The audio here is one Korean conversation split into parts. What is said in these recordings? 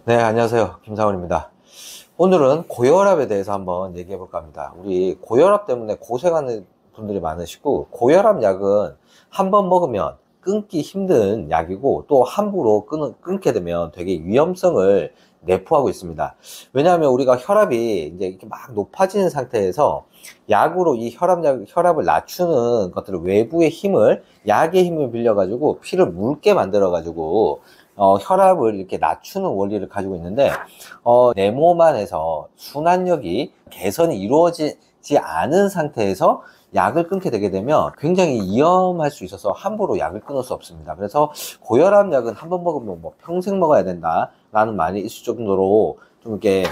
네, 안녕하세요. 김상훈입니다. 오늘은 고혈압에 대해서 한번 얘기해 볼까 합니다. 우리 고혈압 때문에 고생하는 분들이 많으시고, 고혈압 약은 한번 먹으면 끊기 힘든 약이고, 또 함부로 끊게 되면 되게 위험성을 내포하고 있습니다. 왜냐하면 우리가 혈압이 이제 이렇게 막 높아지는 상태에서 약으로 이 혈압을 낮추는 것들을 외부의 힘을, 약의 힘을 빌려가지고 피를 묽게 만들어가지고 혈압을 이렇게 낮추는 원리를 가지고 있는데, 내 몸 안에서 순환력이 개선이 이루어지지 않은 상태에서 약을 끊게 되게 되면 굉장히 위험할 수 있어서 함부로 약을 끊을 수 없습니다. 그래서 고혈압 약은 한 번 먹으면 뭐 평생 먹어야 된다라는 말이 있을 정도로 좀 이렇게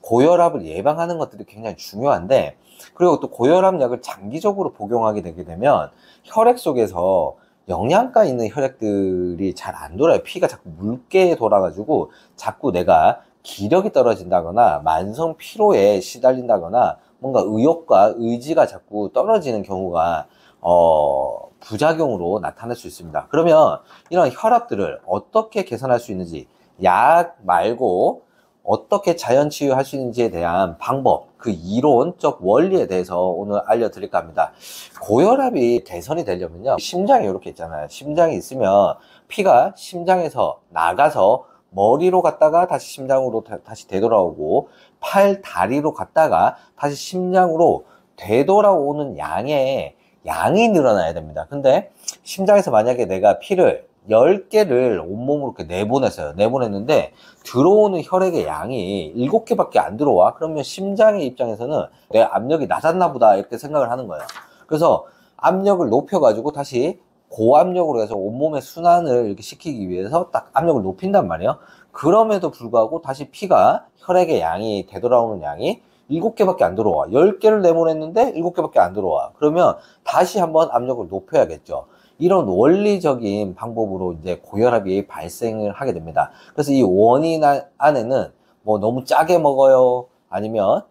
고혈압을 예방하는 것들이 굉장히 중요한데, 그리고 또 고혈압 약을 장기적으로 복용하게 되게 되면 혈액 속에서 영양가 있는 혈액들이 잘 안 돌아요. 피가 자꾸 묽게 돌아가지고 자꾸 내가 기력이 떨어진다거나 만성 피로에 시달린다거나 뭔가 의욕과 의지가 자꾸 떨어지는 경우가 부작용으로 나타날 수 있습니다. 그러면 이런 혈압들을 어떻게 개선할 수 있는지, 약 말고 어떻게 자연 치유할 수 있는지에 대한 방법, 그 이론적 원리에 대해서 오늘 알려드릴까 합니다. 고혈압이 개선이 되려면요, 심장이 이렇게 있잖아요. 심장이 있으면 피가 심장에서 나가서 머리로 갔다가 다시 심장으로 다시 되돌아오고, 팔, 다리로 갔다가 다시 심장으로 되돌아오는 양이 늘어나야 됩니다. 근데 심장에서 만약에 내가 피를 10개를 온몸으로 이렇게 내보냈는데 들어오는 혈액의 양이 7개밖에 안 들어와. 그러면 심장의 입장에서는 내 압력이 낮았나 보다 이렇게 생각을 하는 거예요. 그래서 압력을 높여가지고 다시 고압력으로 해서 온몸의 순환을 이렇게 시키기 위해서 딱 압력을 높인단 말이에요. 그럼에도 불구하고 다시 피가, 혈액의 양이, 되돌아오는 양이 7개밖에 안 들어와. 10개를 내보냈는데 7개밖에 안 들어와. 그러면 다시 한번 압력을 높여야겠죠. 이런 원리적인 방법으로 이제 고혈압이 발생을 하게 됩니다. 그래서 이 원인 안에는 뭐 너무 짜게 먹어요, 아니면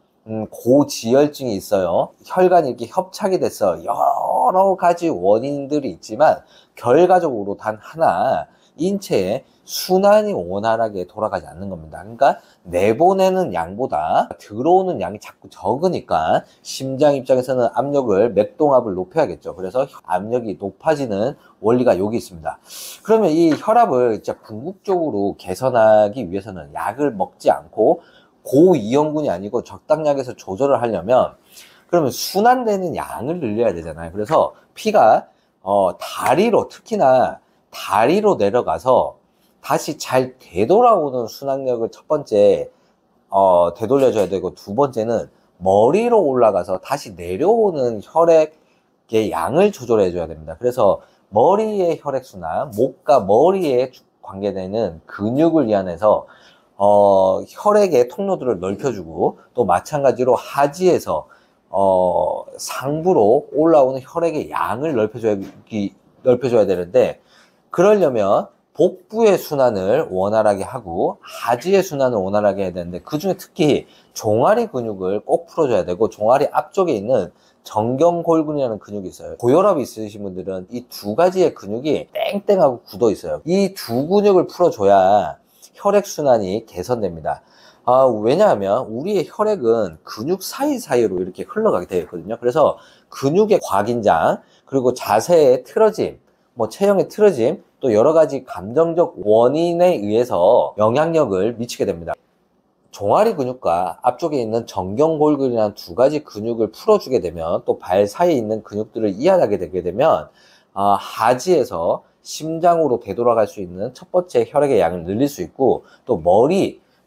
고지혈증이 있어요, 혈관이 이렇게 협착이 돼서 여러 가지 원인들이 있지만 결과적으로 단 하나, 인체에 순환이 원활하게 돌아가지 않는 겁니다. 그러니까 내보내는 양보다 들어오는 양이 자꾸 적으니까 심장 입장에서는 맥동압을 높여야겠죠. 그래서 압력이 높아지는 원리가 여기 있습니다. 그러면 이 혈압을 진짜 궁극적으로 개선하기 위해서는 약을 먹지 않고 고위험군이 아니고 적당량에서 조절을 하려면, 그러면 순환되는 양을 늘려야 되잖아요. 그래서 피가 다리로, 특히나 다리로 내려가서 다시 잘 되돌아오는 순항력을 첫 번째 되돌려줘야 되고, 두 번째는 머리로 올라가서 다시 내려오는 혈액의 양을 조절해 줘야 됩니다. 그래서 머리의 혈액순환, 목과 머리에 관계되는 근육을 이완해서 혈액의 통로들을 넓혀주고, 또 마찬가지로 하지에서 상부로 올라오는 혈액의 양을 넓혀줘야 되는데, 그러려면 복부의 순환을 원활하게 하고 하지의 순환을 원활하게 해야 되는데, 그 중에 특히 종아리 근육을 꼭 풀어줘야 되고, 종아리 앞쪽에 있는 정경골근이라는 근육이 있어요. 고혈압이 있으신 분들은 이 두 가지의 근육이 땡땡하고 굳어 있어요. 이 두 근육을 풀어줘야 혈액순환이 개선됩니다. 왜냐하면 우리의 혈액은 근육 사이사이로 이렇게 흘러가게 되어 있거든요. 그래서 근육의 과긴장, 그리고 자세의 틀어짐, 뭐 체형의 틀어짐, 또 여러 가지 감정적 원인에 의해서 영향력을 미치게 됩니다. 종아리 근육과 앞쪽에 있는 정경골근이라는 두 가지 근육을 풀어주게 되면, 또 발 사이에 있는 근육들을 이완하게 되게 되면 하지에서 심장으로 되돌아갈 수 있는 첫 번째 혈액의 양을 늘릴 수 있고, 또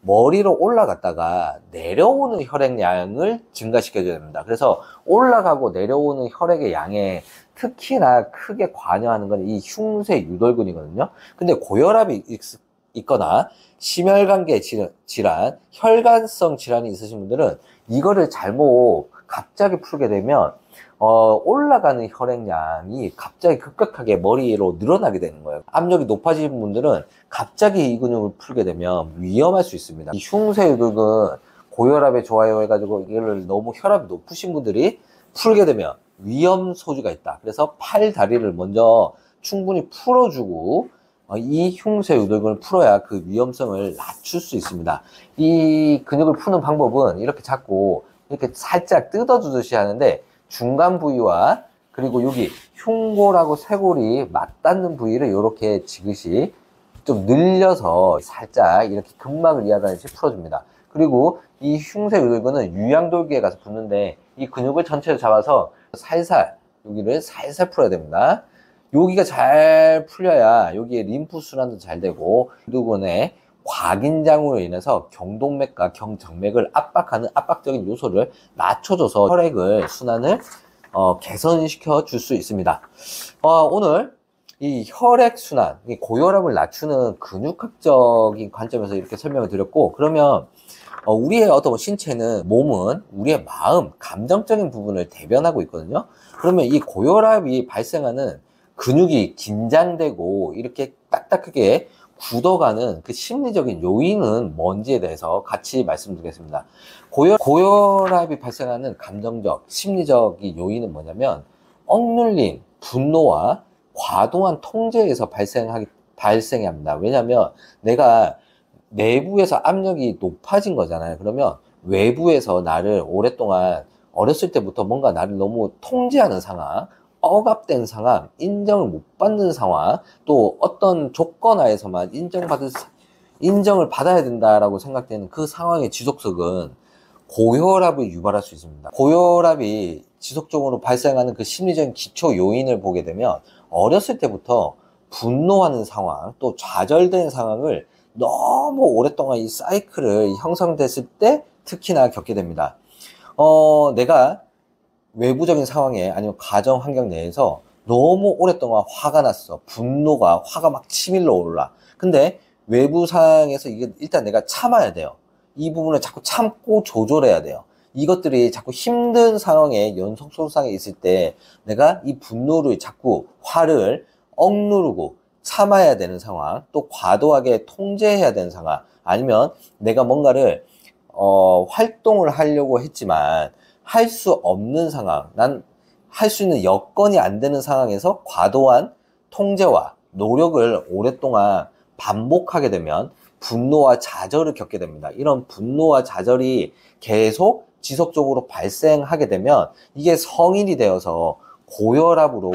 머리로 올라갔다가 내려오는 혈액량을 증가시켜줘야 됩니다. 그래서 올라가고 내려오는 혈액의 양에 특히나 크게 관여하는 건 이 흉쇄 유돌근이거든요. 근데 고혈압이 있거나 심혈관계 질환, 혈관성 질환이 있으신 분들은 이거를 잘못 갑자기 풀게 되면 올라가는 혈액량이 갑자기 급격하게 머리로 늘어나게 되는 거예요. 압력이 높아지는 분들은 갑자기 이 근육을 풀게 되면 위험할 수 있습니다. 이 흉쇄유돌근 고혈압에 좋아요 해가지고 이거를 너무 혈압이 높으신 분들이 풀게 되면 위험 소지가 있다. 그래서 팔, 다리를 먼저 충분히 풀어주고 이 흉쇄 유돌근을 풀어야 그 위험성을 낮출 수 있습니다. 이 근육을 푸는 방법은 이렇게 잡고 이렇게 살짝 뜯어주듯이 하는데, 중간 부위와 그리고 여기 흉골하고 쇄골이 맞닿는 부위를 이렇게 지그시 좀 늘려서 살짝 이렇게 근막을 이완하듯이 풀어줍니다. 그리고 이 흉쇄 유돌근은 유양돌기에 가서 붙는데, 이 근육을 전체로 잡아서 살살 여기를 살살 풀어야 됩니다. 여기가 잘 풀려야 여기에 림프 순환도 잘 되고, 유두근의 과긴장으로 인해서 경동맥과 경정맥을 압박하는 압박적인 요소를 낮춰줘서 혈액을 순환을 개선시켜 줄 수 있습니다. 오늘 이 혈액순환, 이 고혈압을 낮추는 근육학적인 관점에서 이렇게 설명을 드렸고, 그러면 우리의 어떤 신체는, 몸은 우리의 마음, 감정적인 부분을 대변하고 있거든요. 그러면 이 고혈압이 발생하는 근육이 긴장되고 이렇게 딱딱하게 굳어가는 그 심리적인 요인은 뭔지에 대해서 같이 말씀드리겠습니다. 고혈압이 발생하는 감정적, 심리적인 요인은 뭐냐면, 억눌림, 분노와 과도한 통제에서 발생해야 합니다. 왜냐하면 내가 내부에서 압력이 높아진 거잖아요. 그러면 외부에서 나를 오랫동안, 어렸을 때부터 뭔가 나를 너무 통제하는 상황, 억압된 상황, 인정을 못 받는 상황, 또 어떤 조건 하에서만 인정을 받아야 된다라고 생각되는 그 상황의 지속성은 고혈압을 유발할 수 있습니다. 고혈압이 지속적으로 발생하는 그 심리적인 기초 요인을 보게 되면, 어렸을 때부터 분노하는 상황, 또 좌절된 상황을 너무 오랫동안 이 사이클을 형성됐을 때 특히나 겪게 됩니다. 내가 외부적인 상황에, 아니면 가정 환경 내에서 너무 오랫동안 화가 났어. 화가 막 치밀러 올라. 근데 외부 상황에서 이게 일단 내가 참아야 돼요. 이 부분을 자꾸 참고 조절해야 돼요. 이것들이 자꾸 힘든 상황에 연속소상에 있을 때 내가 이 분노를, 자꾸 화를 억누르고 참아야 되는 상황, 또 과도하게 통제해야 되는 상황, 아니면 내가 뭔가를 활동을 하려고 했지만 할 수 없는 상황, 난 할 수 있는 여건이 안 되는 상황에서 과도한 통제와 노력을 오랫동안 반복하게 되면 분노와 좌절을 겪게 됩니다. 이런 분노와 좌절이 계속 지속적으로 발생하게 되면 이게 성인이 되어서 고혈압으로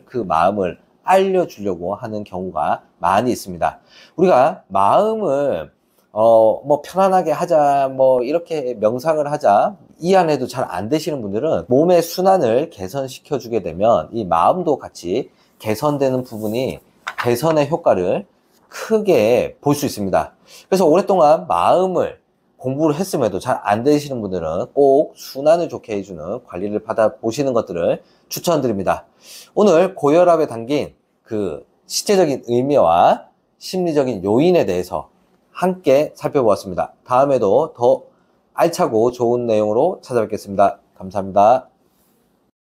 그 마음을 알려주려고 하는 경우가 많이 있습니다. 우리가 마음을 뭐 편안하게 하자, 뭐 이렇게 명상을 하자, 이 안에도 잘 안 되시는 분들은 몸의 순환을 개선시켜 주게 되면 이 마음도 같이 개선되는 부분이, 개선의 효과를 크게 볼 수 있습니다. 그래서 오랫동안 마음을 공부를 했음에도 잘 안 되시는 분들은 꼭 순환을 좋게 해주는 관리를 받아보시는 것들을 추천드립니다. 오늘 고혈압에 담긴 그 실제적인 의미와 심리적인 요인에 대해서 함께 살펴보았습니다. 다음에도 더 알차고 좋은 내용으로 찾아뵙겠습니다. 감사합니다.